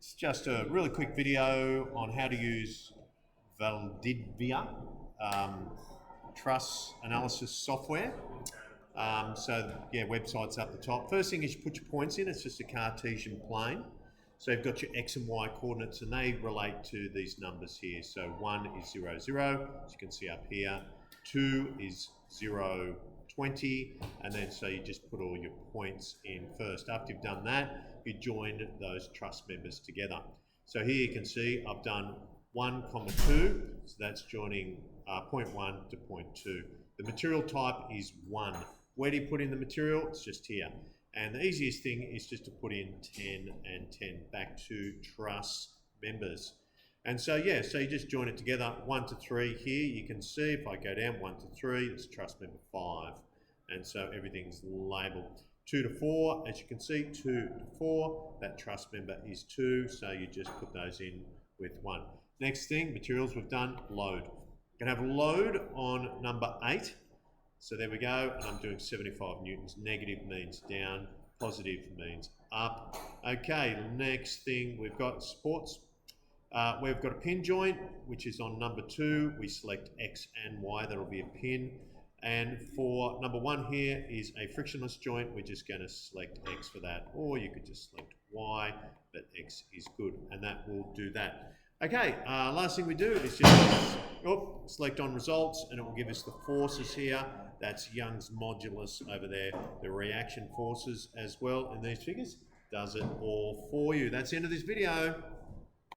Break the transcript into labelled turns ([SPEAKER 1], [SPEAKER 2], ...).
[SPEAKER 1] It's just a really quick video on how to use Valdivia Truss Analysis software. Website's up the top. First thing is you put your points in. It's just a Cartesian plane. So you've got your X and Y coordinates and they relate to these numbers here. So 1 is 0, 0, as you can see up here. 2 is 0, 20, and then so you just put all your points in first. After you've done that, you join those truss members together. So here you can see I've done 1, 2, so that's joining point 1 to point 2. The material type is 1. Where do you put in the material? It's just here. And the easiest thing is just to put in 10 and 10 back to truss members. And so so you just join it together. 1 to 3 here, you can see if I go down 1 to 3, it's truss member 5. And so everything's labelled. 2 to 4, as you can see, 2 to 4, that truss member is 2, so you just put those in with 1. Next thing, materials we've done, load. We're going to have a load on number 8. So there we go, and I'm doing 75 newtons. Negative means down, positive means up. Okay, next thing, we've got supports. We've got a pin joint, which is on number 2. We select X and Y, that'll be a pin. And for number 1 here is a frictionless joint. We're just going to select X for that, or you could just select Y, but X is good, and that will do that. Okay, last thing we do is just select on results, and it will give us the forces here. That's Young's modulus over there, the reaction forces as well in these figures. Does it all for you. That's the end of this video.